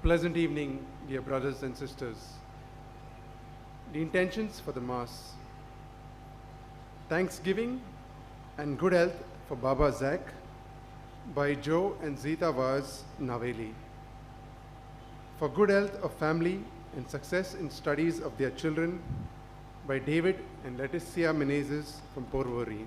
pleasant evening, dear brothers and sisters. The intentions for the Mass. Thanksgiving and good health for Baba Zach by Joe and Zita Vaz Naveli. For good health of family and success in studies of their children by David and Leticia Menezes from Porvorim.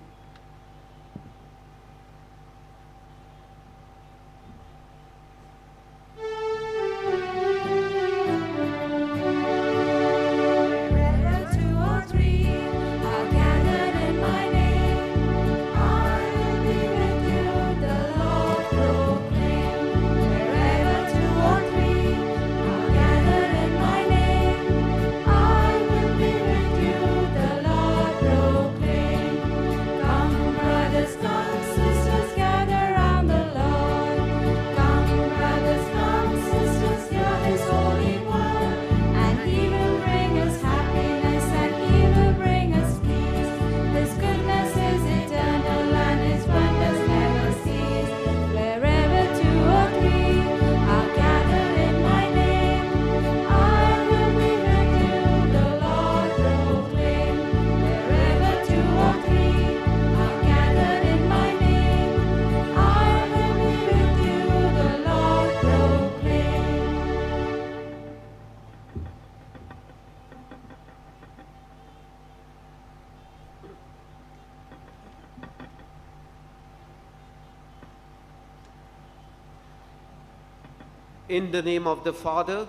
In the name of the Father,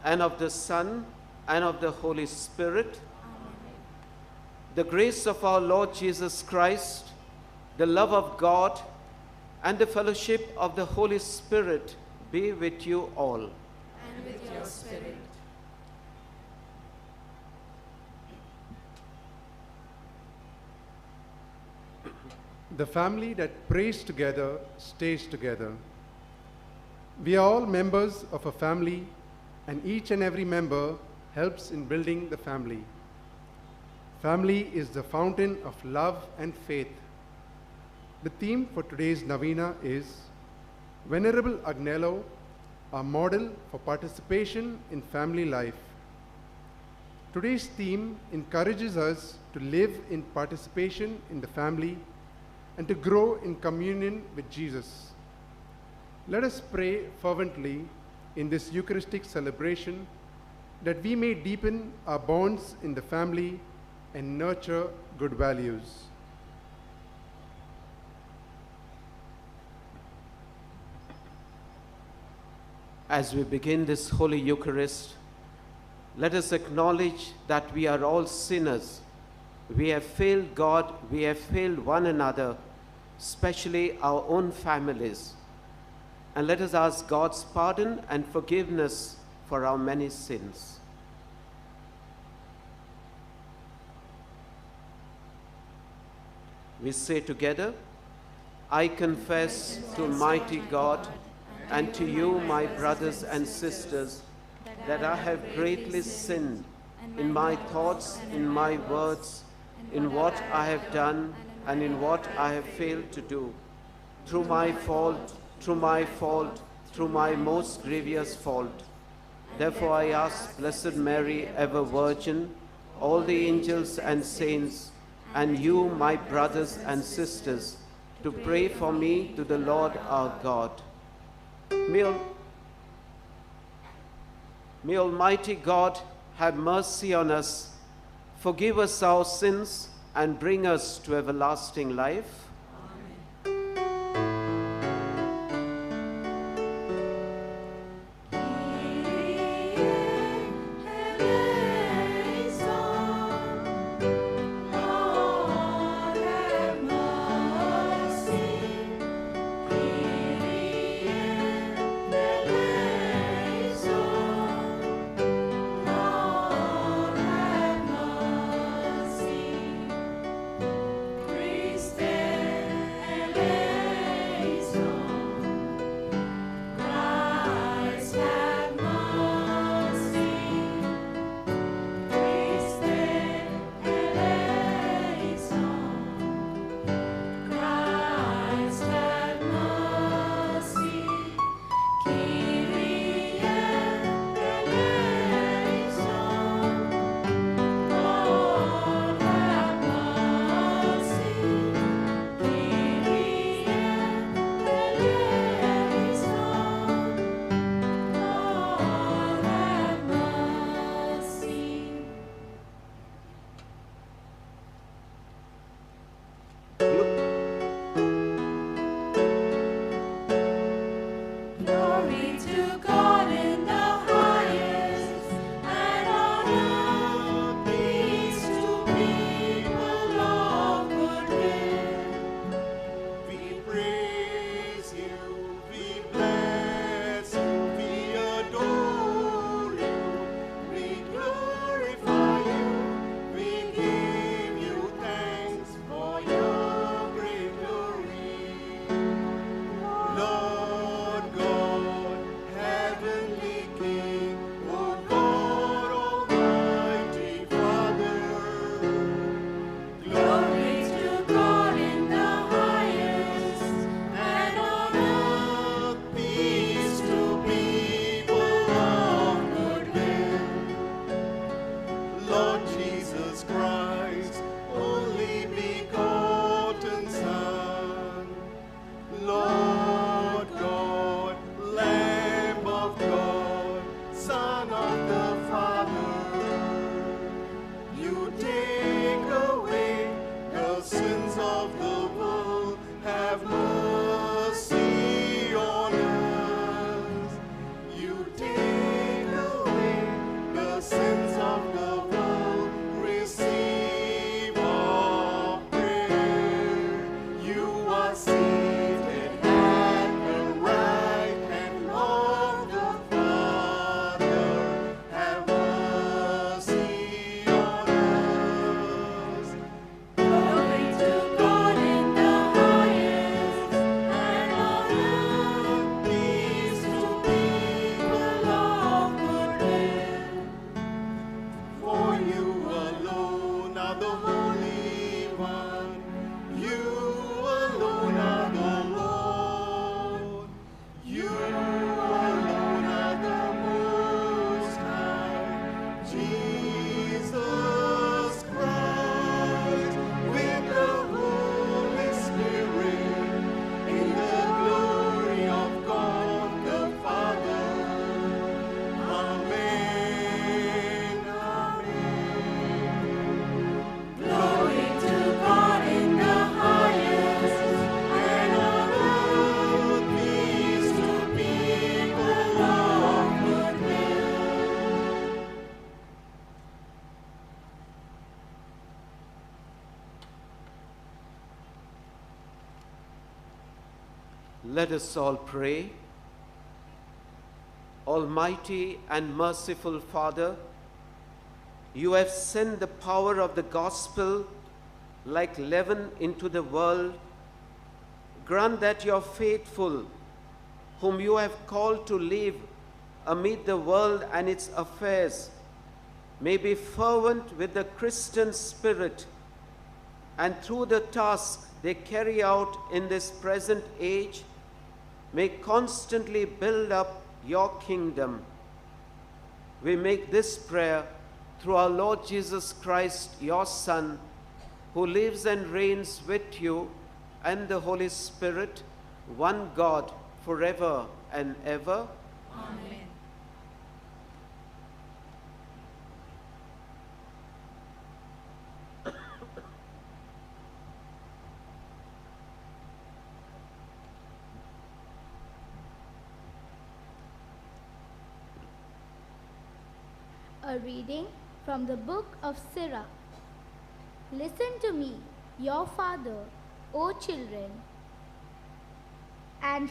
and of the Son, and of the Holy Spirit, Amen. The grace of our Lord Jesus Christ, the love of God, and the fellowship of the Holy Spirit be with you all. And with your spirit. The family that prays together stays together. We are all members of a family, and each and every member helps in building the family. Family is the fountain of love and faith. The theme for today's novena is Venerable Agnelo, a model for participation in family life. Today's theme encourages us to live in participation in the family and to grow in communion with Jesus. Let us pray fervently in this Eucharistic celebration that we may deepen our bonds in the family and nurture good values. As we begin this Holy Eucharist, let us acknowledge that we are all sinners. We have failed God, we have failed one another, especially our own families. And let us ask God's pardon and forgiveness for our many sins. We say together, I confess to Almighty God and to you, my brothers and sisters, that I have greatly sinned in my thoughts, in my words, in what I have done and in what I have failed to do, through my fault, through my most grievous fault. Therefore I ask Blessed Mary, ever Virgin, all the angels and saints, and you, my brothers and sisters, to pray for me to the Lord our God. May Almighty God have mercy on us, forgive us our sins, and bring us to everlasting life. Christ One. You alone are the Lord. You alone are the Most High. Jesus Christ, with the Holy Spirit, in the glory of God the Father. Amen. Amen. Glory to God in the highest, And on earth peace to people of good will. Let us all pray. Almighty and merciful Father, you have sent the power of the gospel like leaven into the world. Grant that your faithful, whom you have called to live amid the world and its affairs, may be fervent with the Christian spirit, and through the task they carry out in this present age, may constantly build up your kingdom. We make this prayer through our Lord Jesus Christ, your Son, who lives and reigns with you and the Holy Spirit, one God, forever and ever. Amen. A reading from the book of Sirach. Listen to me, your father, O children, and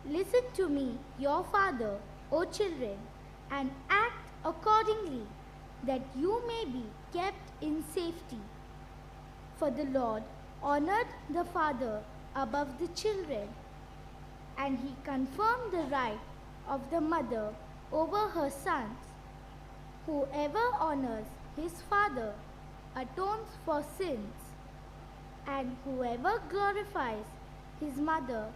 listen to me, your father, O children, and act accordingly, that you may be kept in safety. For the Lord honored the father above the children, and he confirmed the right of the mother over her sons. Whoever honors his father atones for sins, and whoever glorifies his mother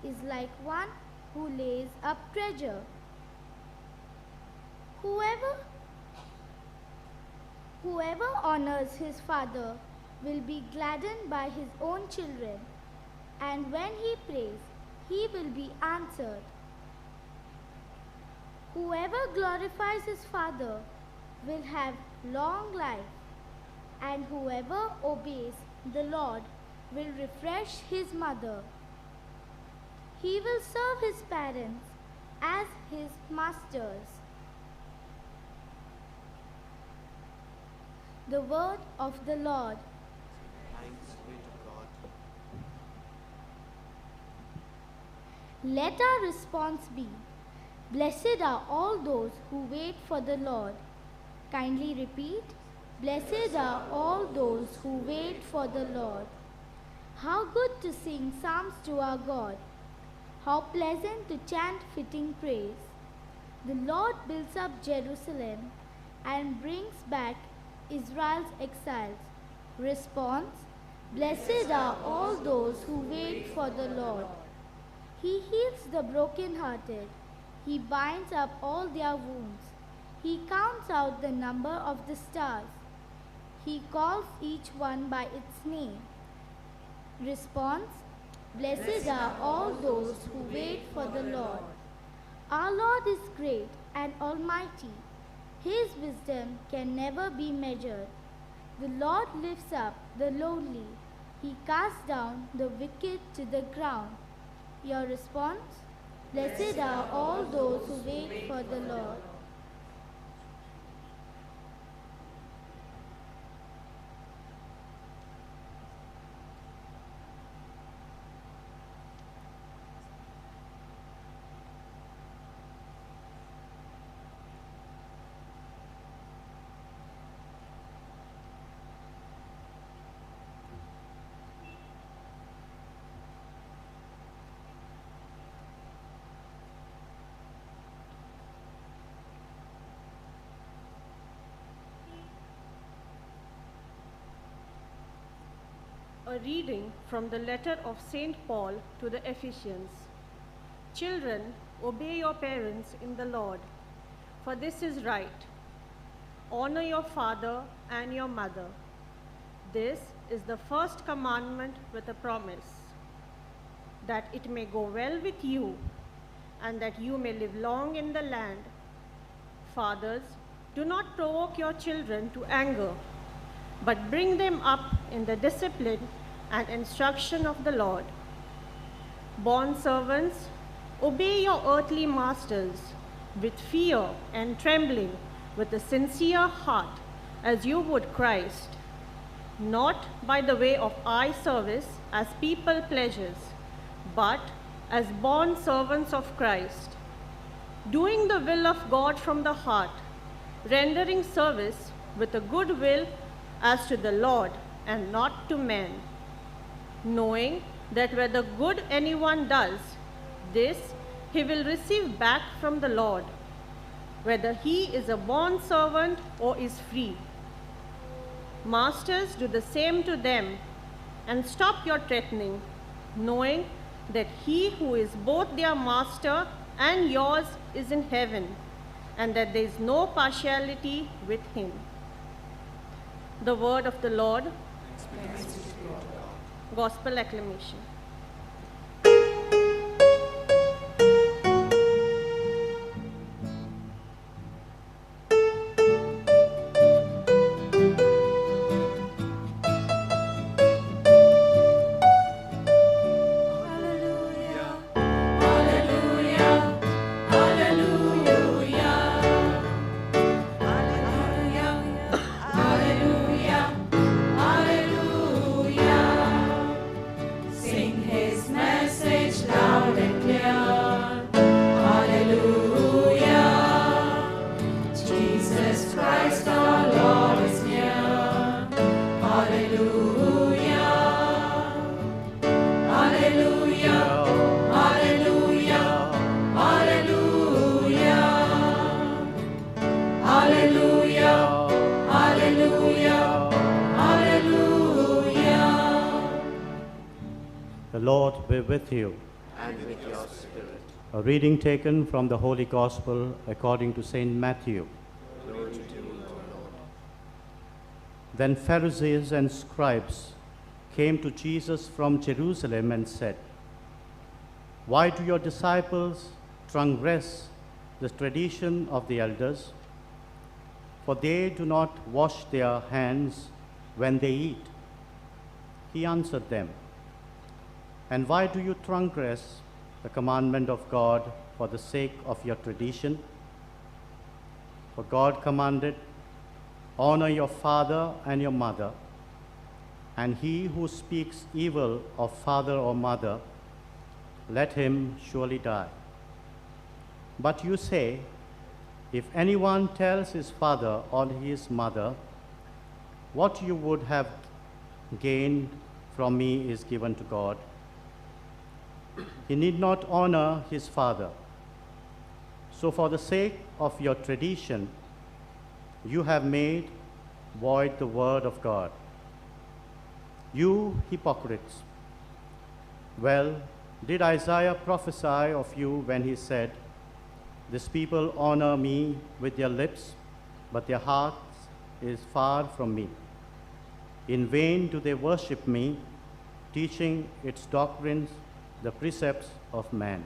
is like one who lays up treasure. Whoever honors his father will be gladdened by his own children, and when he prays, he will be answered. Whoever glorifies his father will have long life, and whoever obeys the Lord will refresh his mother. He will serve his parents as his masters. The word of the Lord. Thanks be to God. Let our response be, blessed are all those who wait for the Lord. Kindly repeat, blessed are all those who wait for the Lord. How good to sing psalms to our God. How pleasant to chant fitting praise. The Lord builds up Jerusalem and brings back Israel's exiles. Response, blessed are all those who wait for the Lord. He heals the brokenhearted. He binds up all their wounds. He counts out the number of the stars. He calls each one by its name. Response, blessed are all those who wait for the Lord. Our Lord is great and almighty. His wisdom can never be measured. The Lord lifts up the lowly. He casts down the wicked to the ground. Your response? Blessed are all those who wait for the Lord. A reading from the letter of St. Paul to the Ephesians. Children, obey your parents in the Lord, for this is right. Honor your father and your mother. This is the first commandment with a promise, that it may go well with you and that you may live long in the land. Fathers, do not provoke your children to anger, but bring them up in the discipline and instruction of the Lord. Bondservants, obey your earthly masters with fear and trembling, with a sincere heart, as you would Christ, not by the way of eye service as people pleasures, but as bondservants of Christ, doing the will of God from the heart, rendering service with a good will as to the Lord and not to men, knowing that whether good anyone does, this he will receive back from the Lord, whether he is a bondservant or is free. Masters, do the same to them, and stop your threatening, knowing that he who is both their master and yours is in heaven, and that there is no partiality with him. The word of the Lord. Gospel acclamation. The Lord be with you. And with your spirit. A reading taken from the Holy Gospel according to St. Matthew. Glory to you, Lord. Then Pharisees and scribes came to Jesus from Jerusalem and said, "Why do your disciples transgress the tradition of the elders? For they do not wash their hands when they eat." He answered them, "And why do you transgress the commandment of God for the sake of your tradition? For God commanded, 'Honor your father and your mother,' and he who speaks evil of father or mother, let him surely die. But you say, if anyone tells his father or his mother, 'What you would have gained from me is given to God,' he need not honor his father. So for the sake of your tradition, you have made void the word of God. You hypocrites! Well, did Isaiah prophesy of you when he said, 'This people honor me with their lips, but their heart is far from me. In vain do they worship me, teaching its doctrines the precepts of man.'"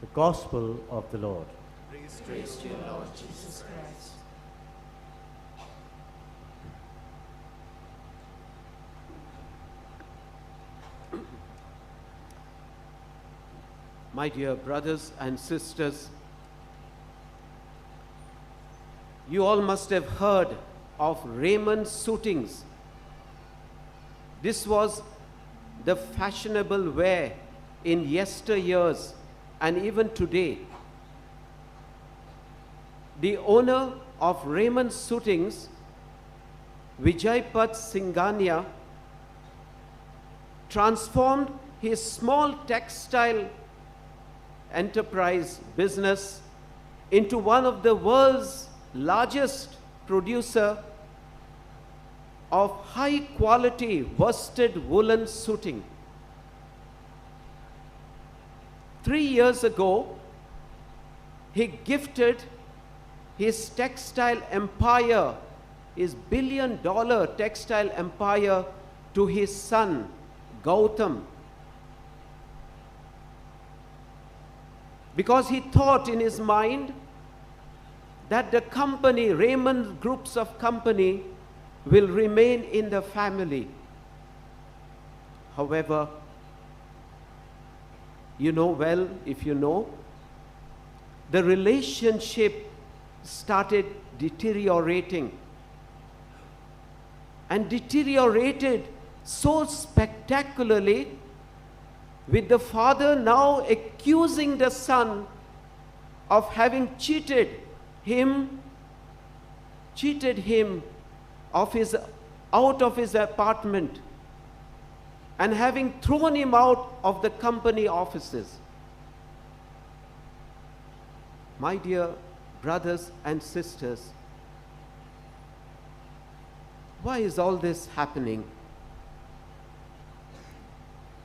The Gospel of the Lord. Praise to you, Lord Jesus Christ. My dear brothers and sisters, you all must have heard of Raymond suitings. This was the fashionable wear in yesteryears and even today. The owner of Raymond suitings, Vijaypat Singhania, transformed his small textile enterprise business into one of the world's largest producer of high quality worsted woolen suiting. 3 years ago, he gifted his textile empire, his billion-dollar textile empire, to his son, Gautam. Because he thought in his mind that the company, Raymond Groups of Company, will remain in the family. However, you know well, if you know, the relationship started deteriorating, and deteriorated so spectacularly, with the father now accusing the son of having cheated him out of his apartment and having thrown him out of the company offices. My dear brothers and sisters, why is all this happening?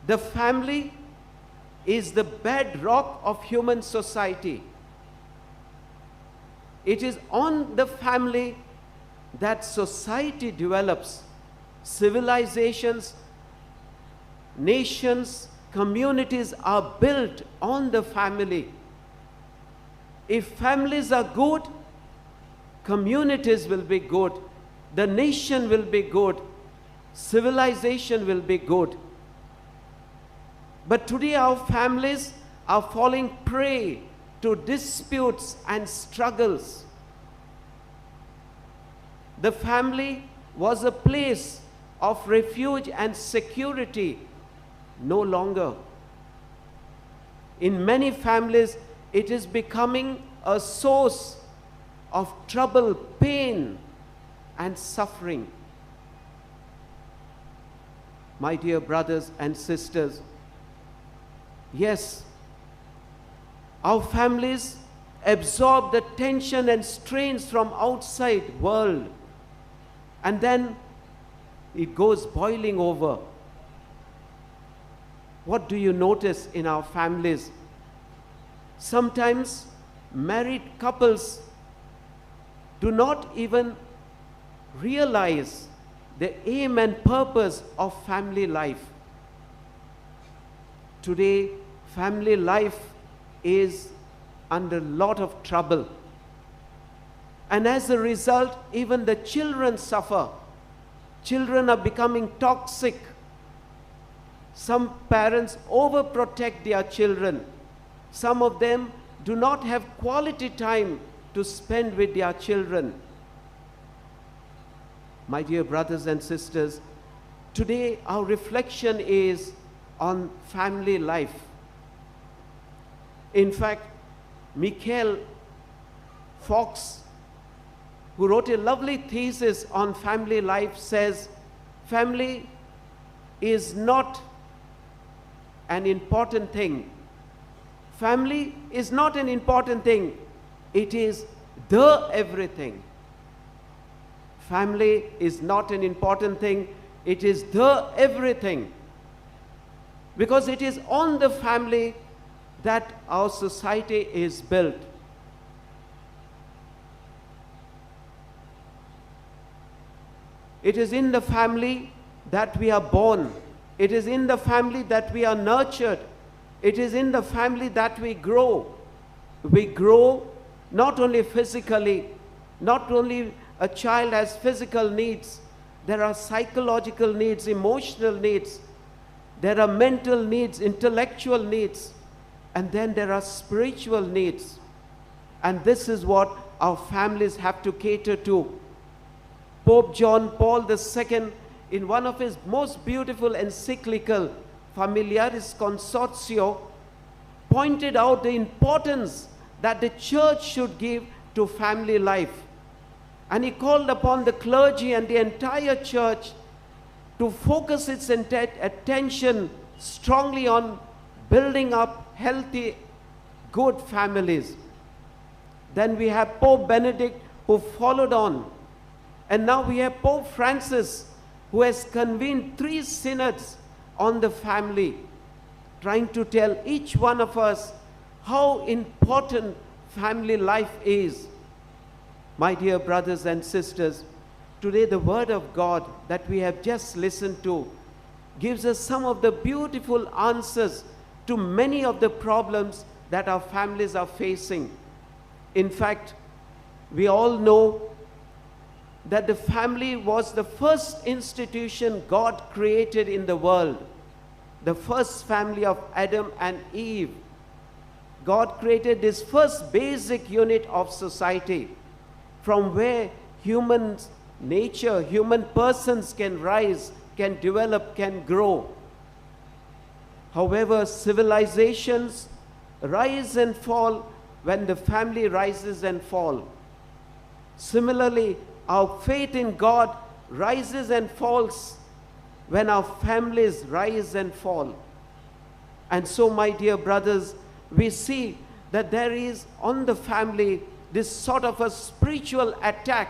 The family is the bedrock of human society. It is on the family that society develops. Civilizations, nations, communities are built on the family. If families are good, communities will be good, the nation will be good, civilization will be good. But today our families are falling prey to disputes and struggles. The family was a place of refuge and security, no longer. In many families, it is becoming a source of trouble, pain, and suffering. My dear brothers and sisters, yes, our families absorb the tension and strains from outside world, and then it goes boiling over. What do you notice in our families? Sometimes married couples do not even realize the aim and purpose of family life. Today, family life is under a lot of trouble. And as a result, even the children suffer. Children are becoming toxic. Some parents overprotect their children. Some of them do not have quality time to spend with their children. My dear brothers and sisters, today our reflection is on family life. In fact, Michael Fox, who wrote a lovely thesis on family life, says, family is not an important thing. Family is not an important thing. It is the everything. Family is not an important thing. It is the everything. Because it is on the family that our society is built. It is in the family that we are born. It is in the family that we are nurtured. It is in the family that we grow. We grow not only physically, not only a child has physical needs, there are psychological needs, emotional needs, there are mental needs, intellectual needs, and then there are spiritual needs. And this is what our families have to cater to. Pope John Paul II, in one of his most beautiful encyclical, Familiaris Consortio, pointed out the importance that the church should give to family life. And he called upon the clergy and the entire church to focus its attention strongly on building up healthy, good families. Then we have Pope Benedict, who followed on And now we have Pope Francis, who has convened 3 synods on the family, trying to tell each one of us how important family life is. My dear brothers and sisters, today the Word of God that we have just listened to gives us some of the beautiful answers to many of the problems that our families are facing. In fact, we all know that the family was the first institution God created in the world, the first family of Adam and Eve. God created this first basic unit of society from where human nature, human persons can rise, can develop, can grow. However, civilizations rise and fall when the family rises and falls. Similarly, our faith in God rises and falls when our families rise and fall. And so, my dear brothers, we see that there is on the family this sort of a spiritual attack.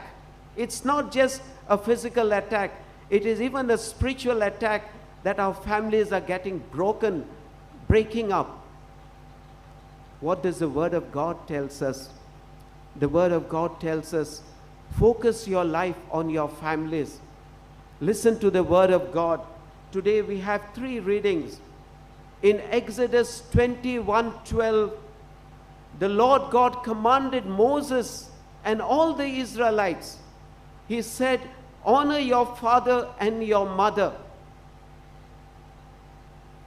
It's not just a physical attack, it is even a spiritual attack that our families are getting broken, breaking up. What does the Word of God tells us? The Word of God tells us, focus your life on your families. Listen to the Word of God. Today we have 3 readings. In Exodus 21:12, the Lord God commanded Moses and all the Israelites. He said, honor your father and your mother.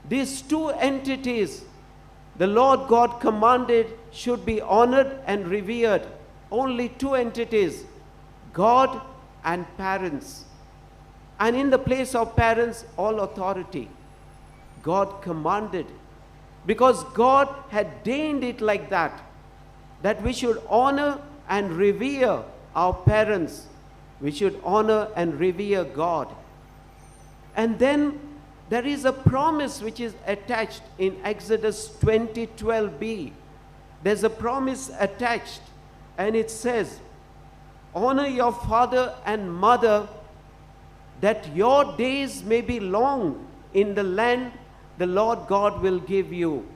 These 2 entities, the Lord God commanded, should be honored and revered. Only 2 entities, God and parents. And in the place of parents, all authority. God commanded, because God had deigned it like that we should honor and revere our parents. We should honor and revere God. And then there is a promise which is attached in Exodus 20:12b. There's a promise attached, and it says, honor your father and mother, that your days may be long in the land the Lord God will give you.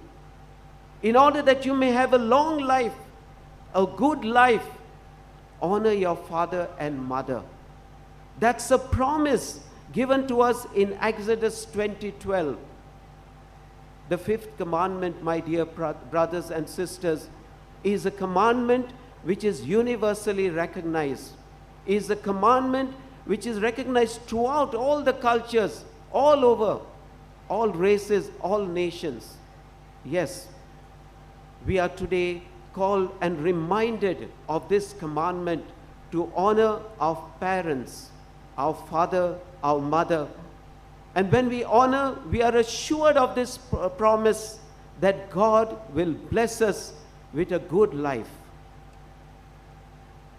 In order that you may have a long life, a good life, honor your father and mother. That's a promise given to us in Exodus 20:12. The 5th commandment, my dear brothers and sisters, is a commandment which is universally recognized, is a commandment which is recognized throughout all the cultures, all over, all races, all nations. Yes, we are today called and reminded of this commandment to honor our parents, our father, our mother. And when we honor, we are assured of this promise that God will bless us with a good life.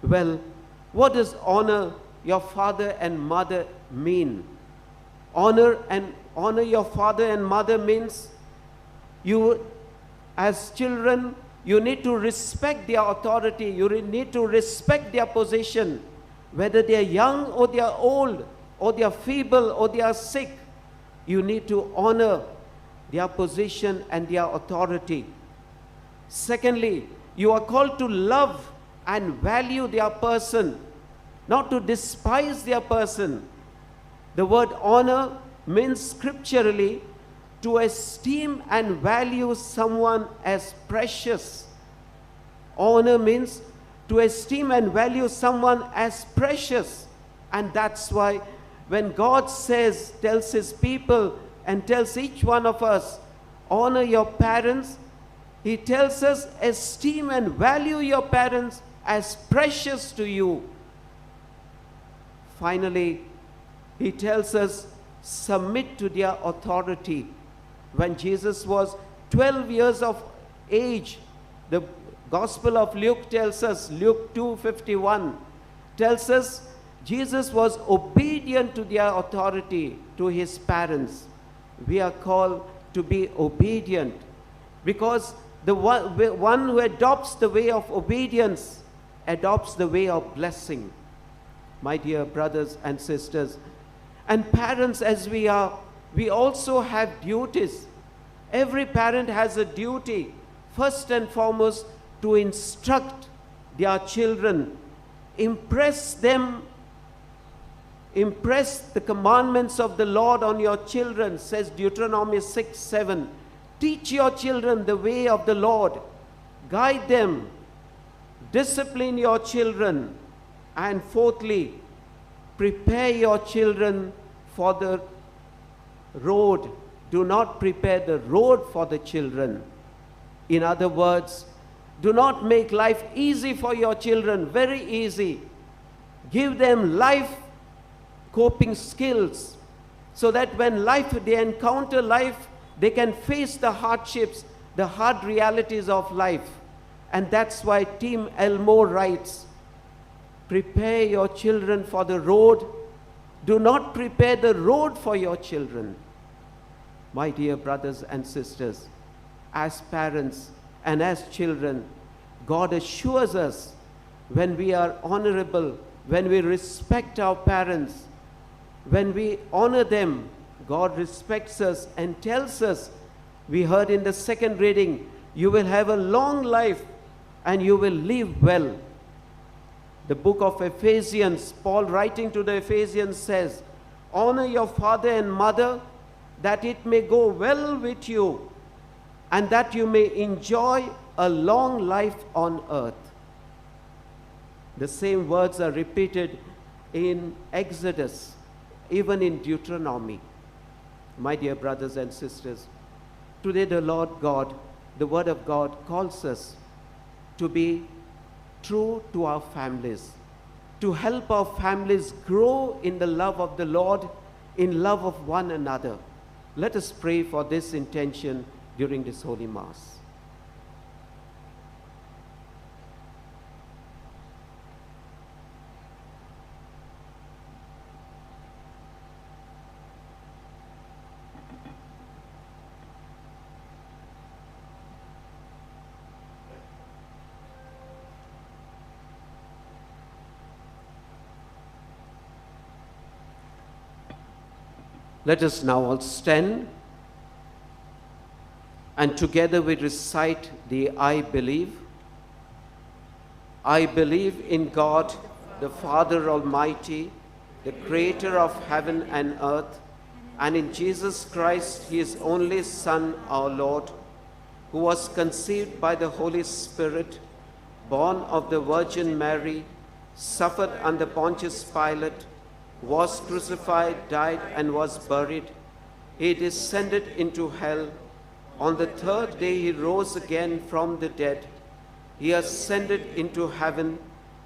Well, what does honor your father and mother mean? Honor your father and mother means you, as children, you need to respect their authority. You need to respect their position, whether they are young or they are old, or they are feeble or they are sick. You need to honor their position and their authority. Secondly, you are called to love and value their person, not to despise their person. The word honor means scripturally to esteem and value someone as precious. Honor means to esteem and value someone as precious. And that's why when God tells his people and tells each one of us, honor your parents, he tells us esteem and value your parents as precious to you. Finally, he tells us submit to their authority. When Jesus was 12 years of age, the Gospel of Luke tells us, Luke 2:51, tells us Jesus was obedient to their authority, to his parents. We are called to be obedient, because the one who adopts the way of obedience adopts the way of blessing. my dear brothers and sisters. And parents as we are, we also have duties. Every parent has a duty, first and foremost, to instruct their children, impress the commandments of the Lord on your children, says Deuteronomy 6:7. Teach your children the way of the Lord, guide them, discipline your children, and fourthly, prepare your children for the road. Do not prepare the road for the children. In other words, do not make life easy for your children, very easy. Give them life coping skills so that when they encounter life, they can face the hardships, the hard realities of life. And that's why Team Elmore writes, prepare your children for the road. Do not prepare the road for your children. My dear brothers and sisters, as parents and as children, God assures us when we are honorable, when we respect our parents, when we honor them, God respects us and tells us, we heard in the second reading, you will have a long life and you will live well. The book of Ephesians, Paul writing to the Ephesians says, honor your father and mother, that it may go well with you and that you may enjoy a long life on earth. The same words are repeated in Exodus, even in Deuteronomy. My dear brothers and sisters, today the Lord God, the Word of God calls us to be true to our families, to help our families grow in the love of the Lord, in love of one another. Let us pray for this intention during this Holy Mass. Let us now all stand and together we recite the I believe. I believe in God, the Father Almighty, the creator of heaven and earth, and in Jesus Christ, his only Son, our Lord, who was conceived by the Holy Spirit, born of the Virgin Mary, suffered under Pontius Pilate, was crucified, died, and was buried. He descended into hell. On the third day he rose again from the dead. He ascended into heaven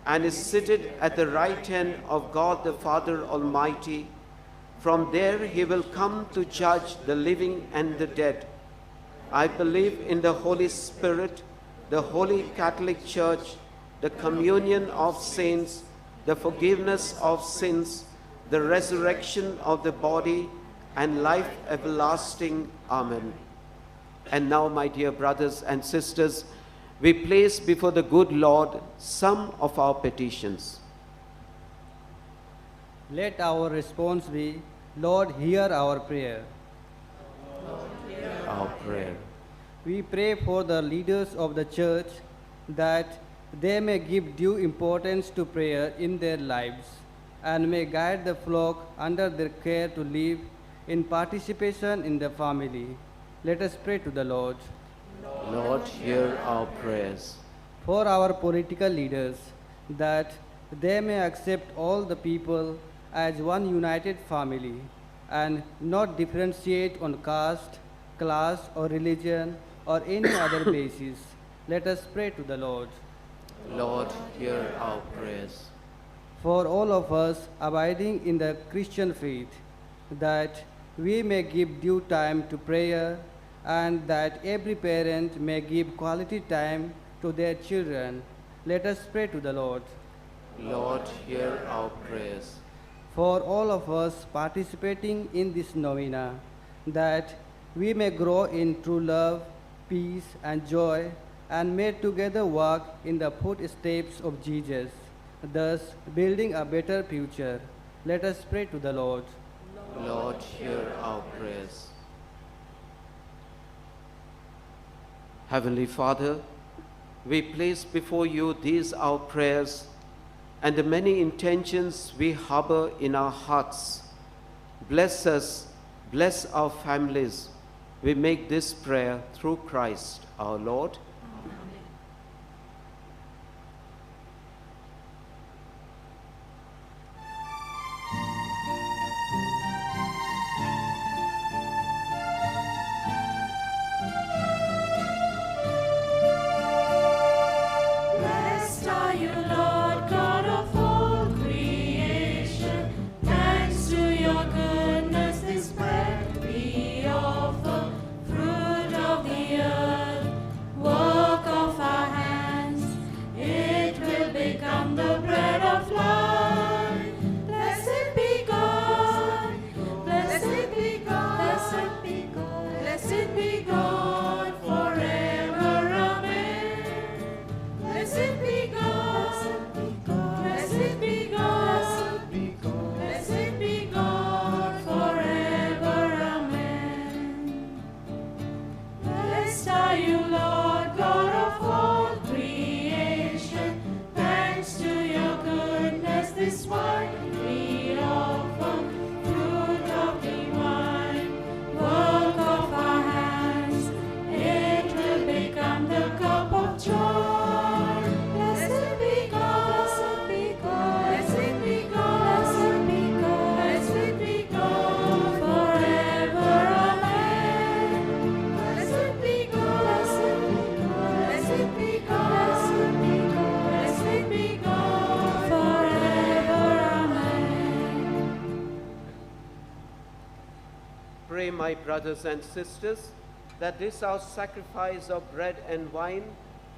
and is seated at the right hand of God the Father Almighty. From there he will come to judge the living and the dead. I believe in the Holy Spirit, the Holy Catholic Church, the communion of saints, the forgiveness of sins, the resurrection of the body, and life everlasting. Amen. And now, my dear brothers and sisters, we place before the good Lord some of our petitions. Let our response be, Lord, hear our prayer. Our prayer. We pray for the leaders of the church that they may give due importance to prayer in their lives and may guide the flock under their care to live in participation in the family. Let us pray to the Lord. Lord, hear our prayers. For our political leaders, that they may accept all the people as one united family and not differentiate on caste, class, or religion, or any other basis. Let us pray to the Lord. Lord, hear our prayers. For all of us abiding in the Christian faith, that we may give due time to prayer and that every parent may give quality time to their children. Let us pray to the Lord. Lord, hear our prayers. For all of us participating in this novena, that we may grow in true love, peace, and joy, and may together walk in the footsteps of Jesus. thus building a better future. Let us pray to the Lord. Lord, hear our prayers. Heavenly Father, we place before you these our prayers and the many intentions we harbor in our hearts. Bless us, bless our families. We make this prayer through Christ our Lord. Blessed are you, Lord God of all creation. Thanks to your goodness, this bread we offer, fruit of the earth, work of our hands. It will become the bread of life. Blessed be God, blessed be God, blessed be God, blessed be God forever. Amen. Blessed be God, blessed be God, blessed be God forever. Amen. Blessed are you, Lord God of all creation. Thanks to your goodness, this wine we offer, fruit of the vine, work of our hands. It will become the cup of joy. Blessed be God, blessed be God, blessed be God, blessed be God, blessed be God forever. Amen. Blessed be God, blessed be God, blessed be God, blessed be God forever. Amen. Pray, my brothers and sisters, that this our sacrifice of bread and wine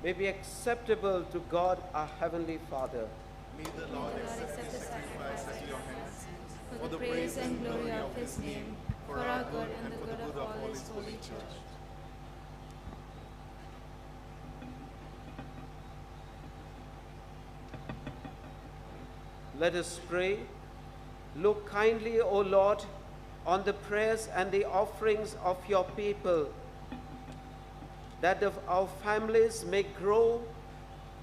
may be acceptable to God our Heavenly Father. May the Lord accept the sacrifice at your hands For the praise and glory of his name, for our good and the good of all his holy church. Let us pray. Look kindly, O Lord, on the prayers and the offerings of your people, that our families may grow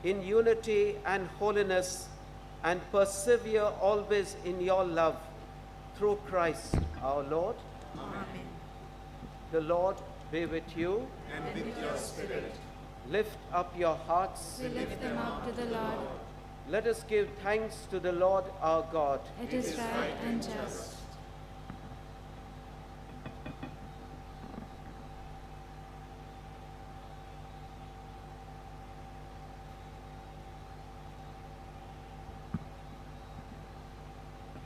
in unity and holiness and persevere always in your love, through Christ our Lord. Amen. The Lord be with you. and with your spirit. Lift up your hearts. We lift them up to the Lord. Let us give thanks to the Lord our God. It is right and just.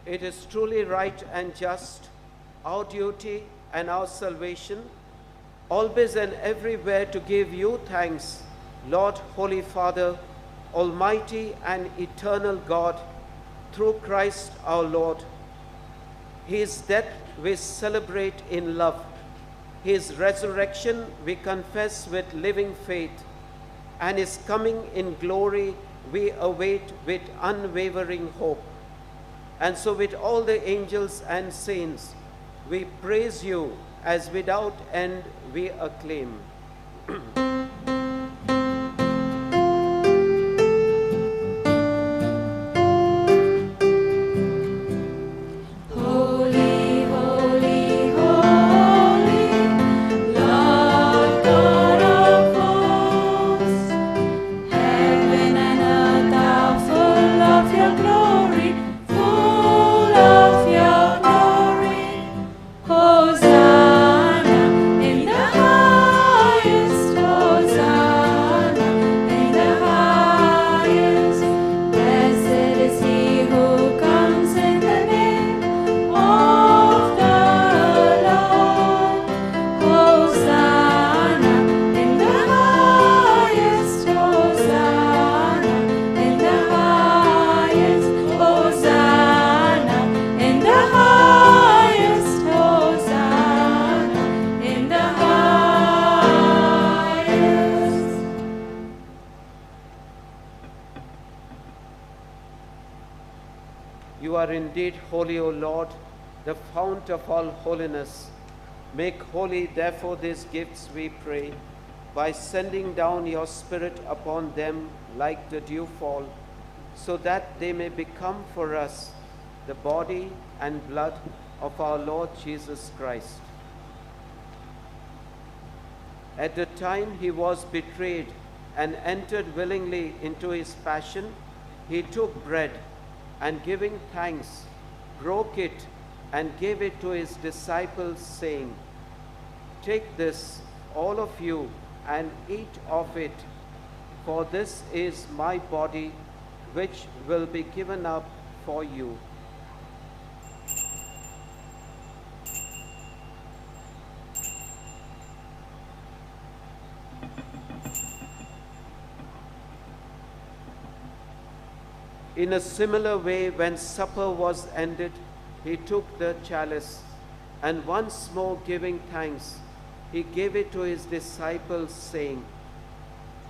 It is truly right and just, our duty and our salvation, always and everywhere to give you thanks, Lord, Holy Father, Almighty and eternal God, through Christ our Lord. His death we celebrate in love. His resurrection we confess with living faith, and his coming in glory we await with unwavering hope. And so with all the angels and saints, we praise you as without end we acclaim. Holy, holy, holy, Lord God of hosts, heaven and earth are full of your glory, full of your glory. Hosanna in the highest. You are indeed holy, O Lord, the fount of all holiness. Make holy, therefore, these gifts, we pray, by sending down your Spirit upon them like the dewfall, so that they may become for us the body and blood of our Lord Jesus Christ. At the time he was betrayed and entered willingly into his passion, he took bread and, giving thanks, broke it and gave it to his disciples, saying, "Take this, all of you, and eat of it, for this is my body, which will be given up for you." In a similar way, when supper was ended, he took the chalice, and once more giving thanks, he gave it to his disciples, saying,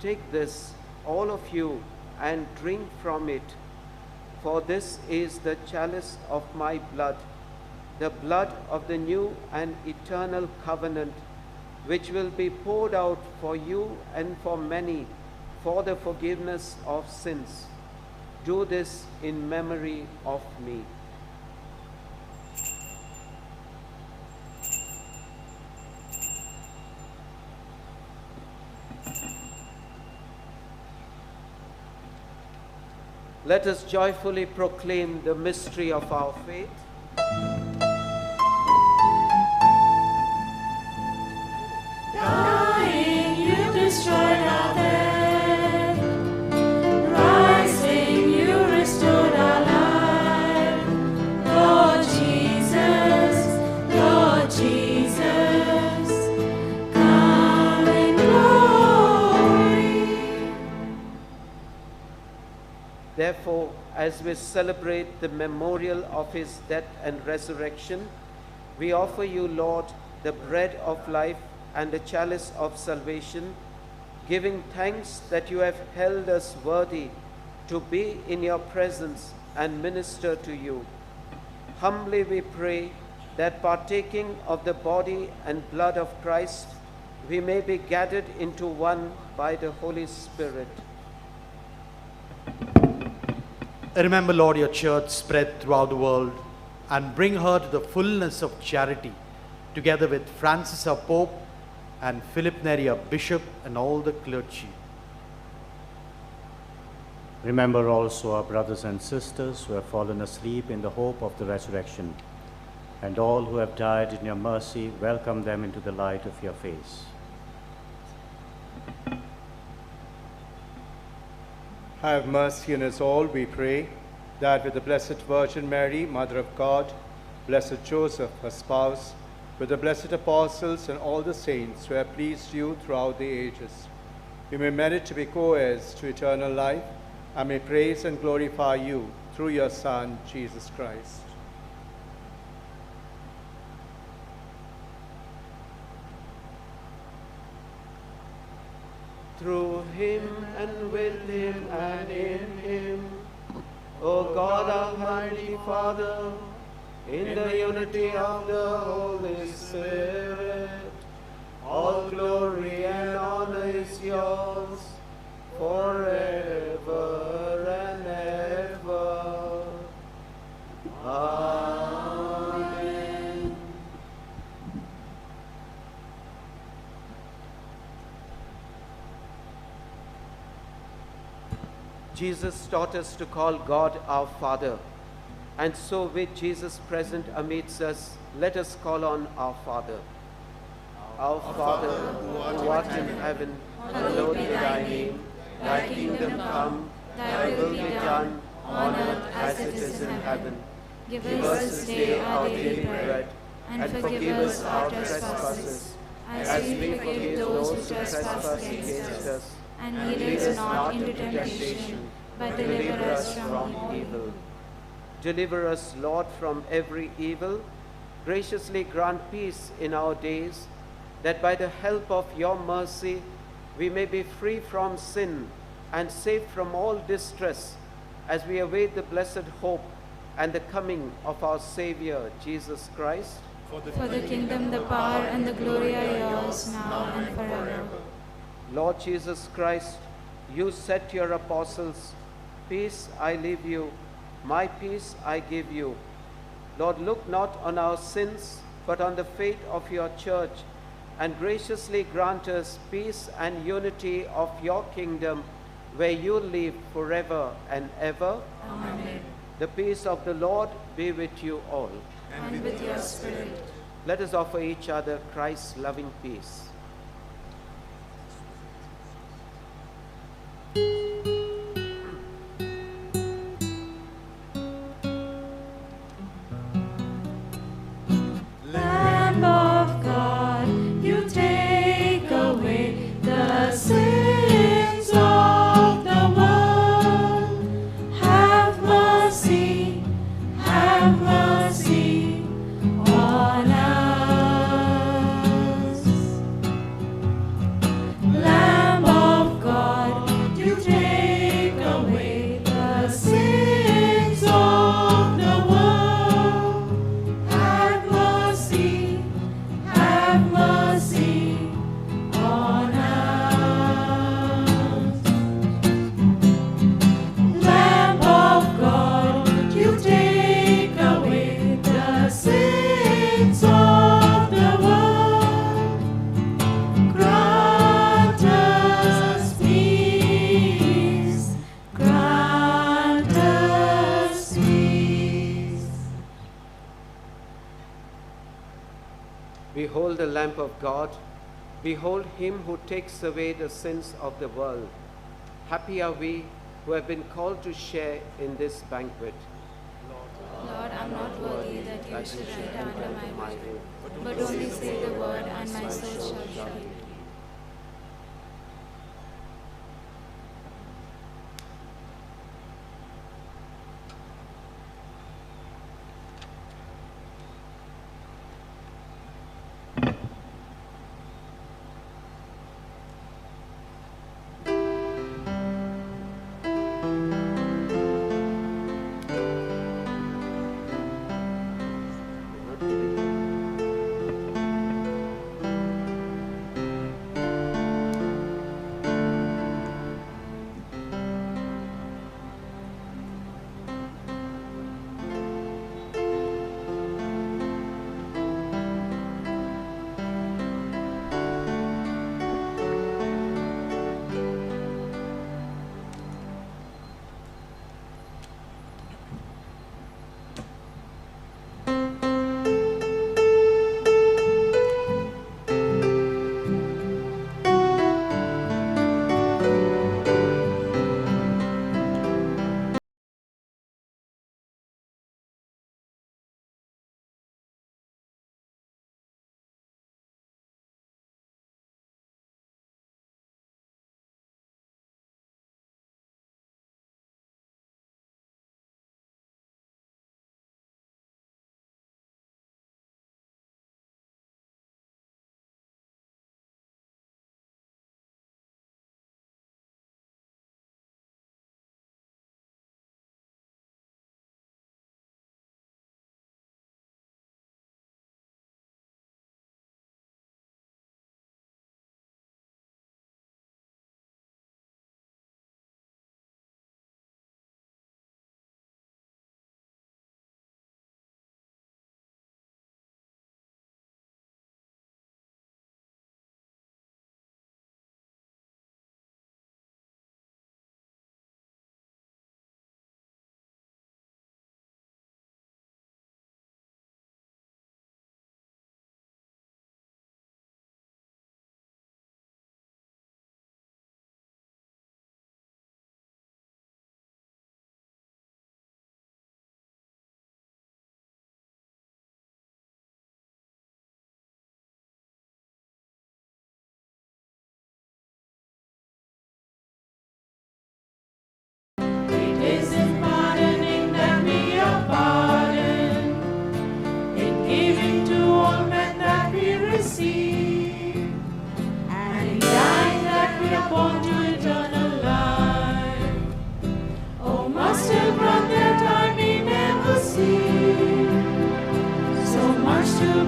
"Take this, all of you, and drink from it, for this is the chalice of my blood, the blood of the new and eternal covenant, which will be poured out for you and for many for the forgiveness of sins. Do this in memory of me." Let us joyfully proclaim the mystery of our faith. Dying, you destroyed our dead. Rising, you restored our life. Lord Jesus, come in glory. Therefore, as we celebrate the memorial of his death and resurrection, we offer you, Lord, the bread of life and the chalice of salvation, giving thanks that you have held us worthy to be in your presence and minister to you. Humbly we pray that, partaking of the body and blood of Christ, we may be gathered into one by the Holy Spirit. Remember, Lord, your church spread throughout the world, and bring her to the fullness of charity, together with Francis our Pope, and Philip Neri our Bishop, and all the clergy. Remember also our brothers and sisters who have fallen asleep in the hope of the resurrection, and all who have died in your mercy. Welcome them into the light of your face. Have mercy on us all, we pray, that with the Blessed Virgin Mary, Mother of God, Blessed Joseph, her spouse, with the blessed apostles and all the saints who have pleased you throughout the ages, we may merit to be co-heirs to eternal life, and may praise and glorify you through your Son, Jesus Christ. Through him and with him and in him, O God, Almighty Father, in the unity of the Holy Spirit, all glory and honor is yours forever and ever. Amen. Jesus taught us to call God our Father. And so, with Jesus present amidst us, let us call on our Father. Our Father, who art in heaven, hallowed be thy name. Thy kingdom come, thy will be done, on earth as it is in heaven. Give us this day our daily bread, and forgive us our trespasses, as we forgive those who trespass against us. And lead us not into temptation, but deliver us from evil. Deliver us, Lord, from every evil. Graciously grant peace in our days, that by the help of your mercy we may be free from sin and safe from all distress, as we await the blessed hope and the coming of our Savior, Jesus Christ. For the kingdom, the power, and the glory are yours, now and forever. Lord Jesus Christ, you said to your apostles, "Peace I leave you, my peace I give you." Lord, look not on our sins, but on the faith of your church, and graciously grant us peace and unity of your kingdom, where you live forever and ever. Amen. The peace of the Lord be with you all. And with your spirit. Let us offer each other Christ's loving peace. Lamb of God, you take away the sins of the world. Have mercy on us. Lamb of God, you take away the sins of the world. Have mercy on us. Lamb of God, you take away the sins of the world. Grant us peace. Grant us peace. Behold the Lamb of God. Behold him who takes away the sins of the world. Happy are we who have been called to share in this banquet. Lord, I am not worthy that you should enter under my roof, but only say the word, and my soul shall be healed.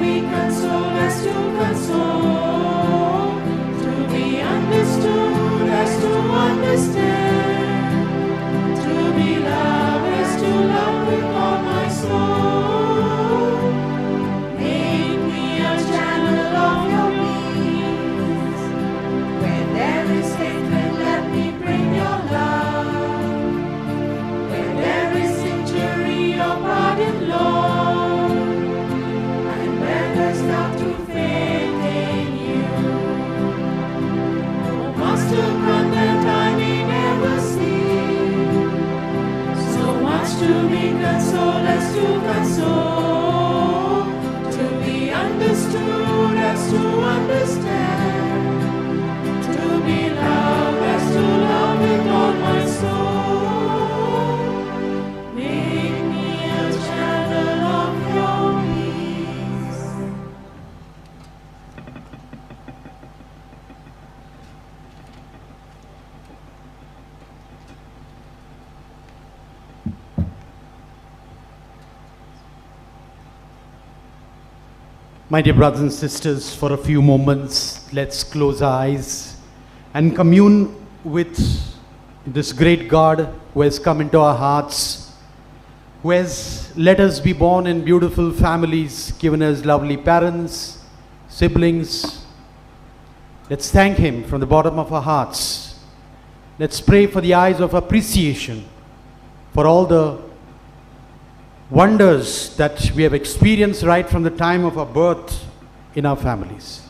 be consoled as to console, to be understood as to understand, to be loved as to love with all my soul. Make me a channel of your peace. Where there is hatred, let me bring your love. Where there is injury, your pardon, Lord. And where there's doubt to faith in you. No master grant that I may never see. So much to be consoled as to console, to be understood as to understand, to be loved as to love with all my soul. Make me a channel of your peace. My dear brothers and sisters, for a few moments, let's close our eyes and commune with this great God who has come into our hearts, who has let us be born in beautiful families, given us lovely parents, siblings. Let's thank Him from the bottom of our hearts. Let's pray for the eyes of appreciation for all the wonders that we have experienced right from the time of our birth in our families.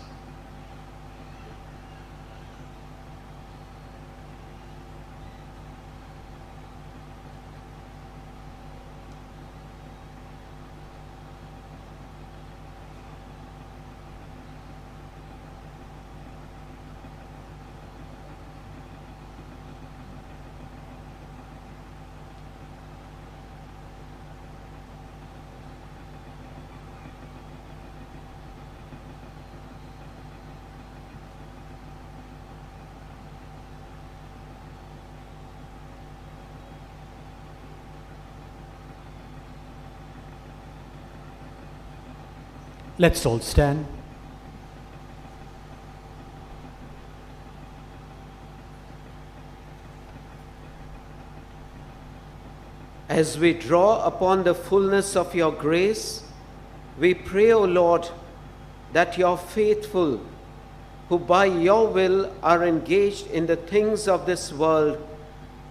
Let's all stand. As we draw upon the fullness of your grace, we pray, O Lord, that your faithful, who by your will are engaged in the things of this world,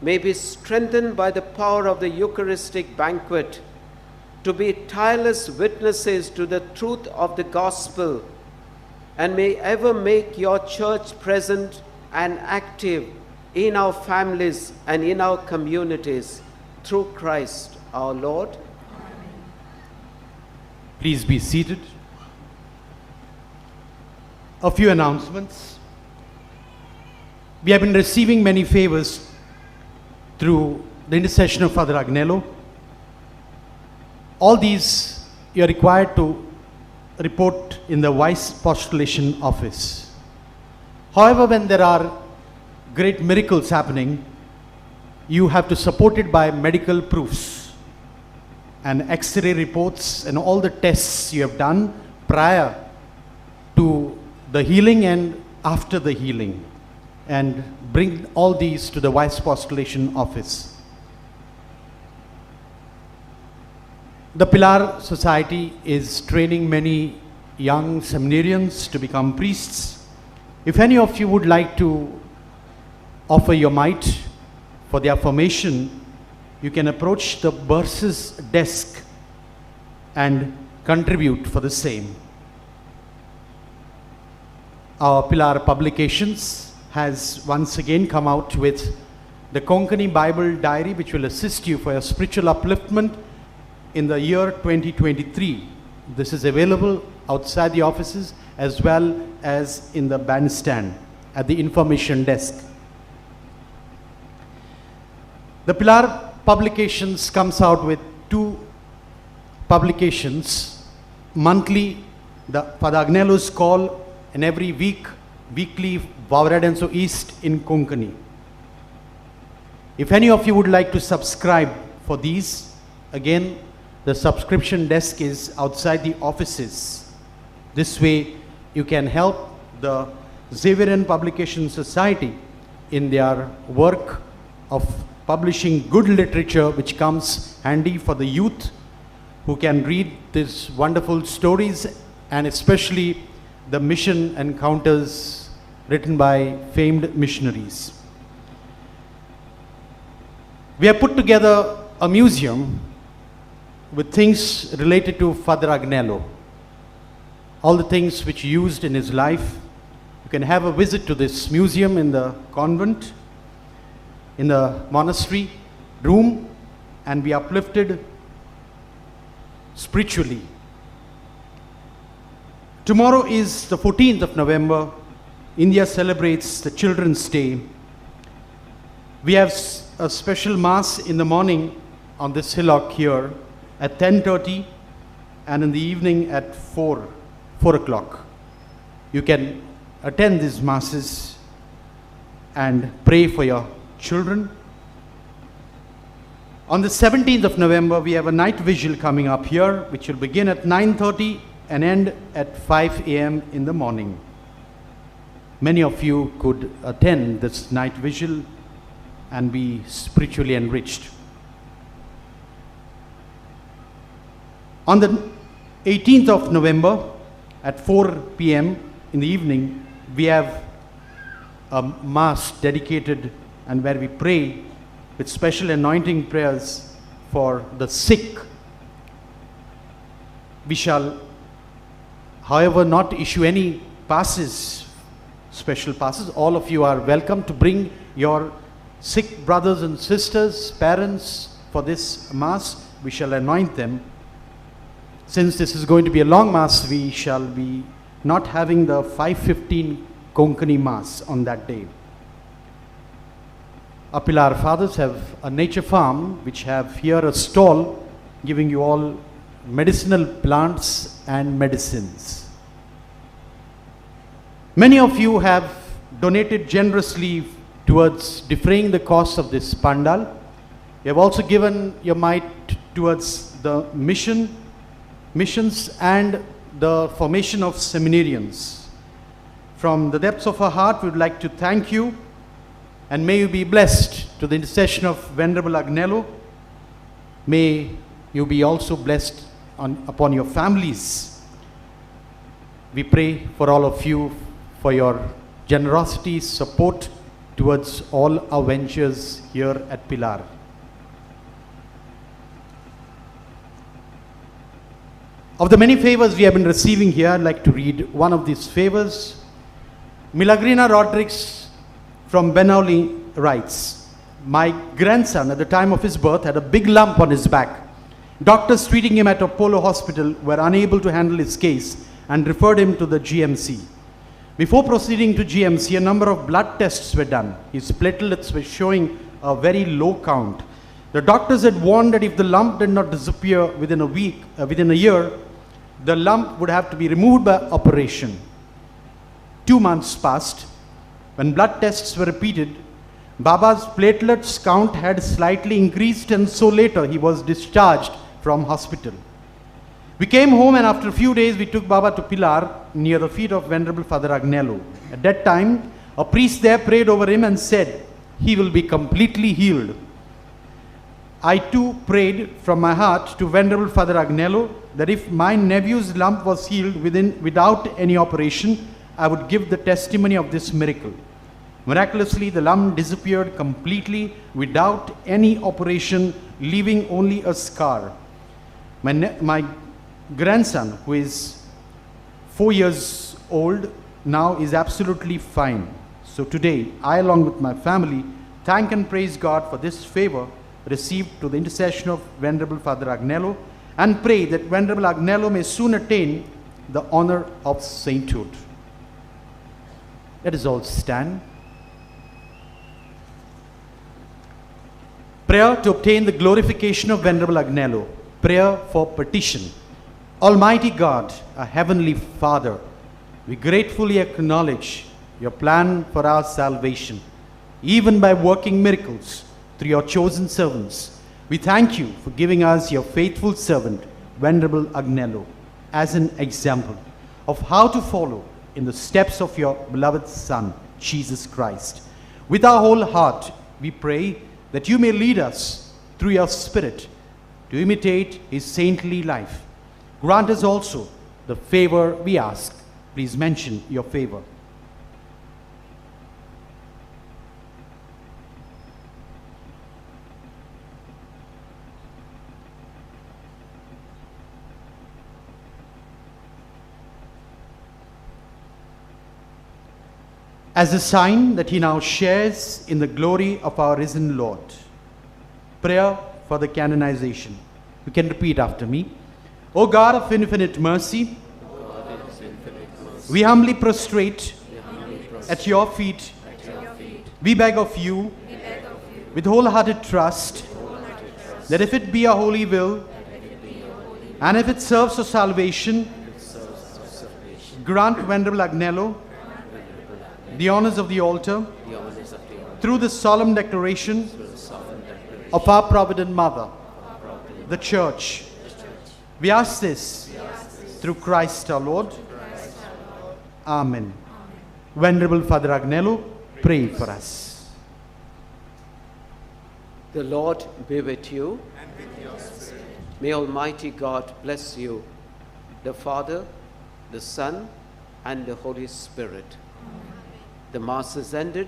may be strengthened by the power of the Eucharistic banquet to be tireless witnesses to the truth of the gospel, and may ever make your church present and active in our families and in our communities, through Christ our Lord. Please be seated. A few announcements. We have been receiving many favors through the intercession of Father Agnelo. All these you are required to report in the Vice Postulation Office. However, when there are great miracles happening, you have to support it by medical proofs and X-ray reports and all the tests you have done prior to the healing and after the healing, and bring all these to the Vice Postulation Office. The Pilar Society is training many young seminarians to become priests. If any of you would like to offer your mite for their formation, you can approach the Burses desk and contribute for the same. Our Pilar Publications has once again come out with the Konkani Bible Diary, which will assist you for your spiritual upliftment in the year 2023. This is available outside the offices as well as in the bandstand at the information desk. The Pilar Publications comes out with 2 publications monthly, the Father Agnelo's Call, and every week, weekly Vavradenso East in Konkani. If any of you would like to subscribe for these, again, the subscription desk is outside the offices This way, you can help the Xaverian Publication Society in their work of publishing good literature which comes handy for the youth who can read these wonderful stories, and especially the mission encounters written by famed missionaries. We have put together a museum with things related to Father Agnelo. All the things which he used in his life. You can have a visit to this museum in the convent, in the monastery room, and be uplifted spiritually. Tomorrow is the 14th of November. India celebrates the Children's Day. We have a special Mass in the morning on this hillock here at 10:30 and in the evening at 4 o'clock. You can attend these Masses and pray for your children. On the 17th of November, we have a night vigil coming up here, which will begin at 9:30 and end at 5 a.m. in the morning. Many of you could attend this night vigil and be spiritually enriched. On the 18th of November at 4 p.m. in the evening, we have a Mass dedicated and where we pray with special anointing prayers for the sick. We shall, however, not issue any passes, special passes. All of you are welcome to bring your sick brothers and sisters, parents for this Mass. We shall anoint them. Since this is going to be a long Mass, we shall be not having the 5:15 Konkani Mass on that day. Our Pilar fathers have a nature farm which have here a stall giving you all medicinal plants and medicines. Many of you have donated generously towards defraying the cost of this pandal. You have also given your mite towards the missions and the formation of seminarians. From the depths of our heart, we would like to thank you, and may you be blessed to the intercession of Venerable Agnelo. May you be also blessed upon your families. We pray for all of you for your generosity, support towards all our ventures here at Pilar. Of the many favors we have been receiving here, I'd like to read one of these favors. Milagrina Rodriguez from Benoli writes, "My grandson at the time of his birth had a big lump on his back. Doctors treating him at Apollo Hospital were unable to handle his case and referred him to the GMC. Before proceeding to GMC, a number of blood tests were done. His platelets were showing a very low count. The doctors had warned that if the lump did not disappear within a year, the lump would have to be removed by operation. 2 months passed. When blood tests were repeated, Baba's platelets count had slightly increased, and so later he was discharged from hospital. We came home, and after a few days we took Baba to Pilar near the feet of Venerable Father Agnelo. At that time, a priest there prayed over him and said, 'He will be completely healed.' I too prayed from my heart to Venerable Father Agnelo that if my nephew's lump was healed without any operation, I would give the testimony of this miracle. Miraculously, the lump disappeared completely without any operation, leaving only a scar. My grandson, who is 4 years old now, is absolutely fine. So today, I along with my family thank and praise God for this favor received to the intercession of Venerable Father Agnelo, and pray that Venerable Agnelo may soon attain the honor of sainthood." Let us all stand. Prayer to obtain the glorification of Venerable Agnelo. Prayer for petition. Almighty God, our Heavenly Father, we gratefully acknowledge your plan for our salvation, even by working miracles through your chosen servants. We thank you for giving us your faithful servant, Venerable Agnelo, as an example. of how to follow in the steps of your beloved Son, Jesus Christ. With our whole heart, we pray that you may lead us through your Spirit to imitate his saintly life. Grant us also the favor we ask. Please mention your favor. As a sign that he now shares in the glory of our risen Lord. Prayer for the canonization. You can repeat after me. O God of infinite mercy, we humbly prostrate at your feet. We beg of you, with wholehearted trust, that if it be your holy will, and if it serves for salvation, grant Venerable Agnelo the honors of the altar through the solemn declaration of our Provident Mother, the Church. We ask this through Christ our Lord. Amen. Venerable Father Agnelo, pray for us. The Lord be with you. May Almighty God bless you, the Father, the Son, and the Holy Spirit. The Mass is ended.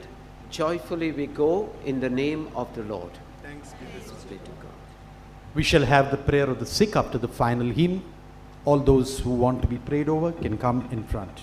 Joyfully we go in the name of the Lord. Thanks be to God. We shall have the prayer of the sick after the final hymn. All those who want to be prayed over can come in front.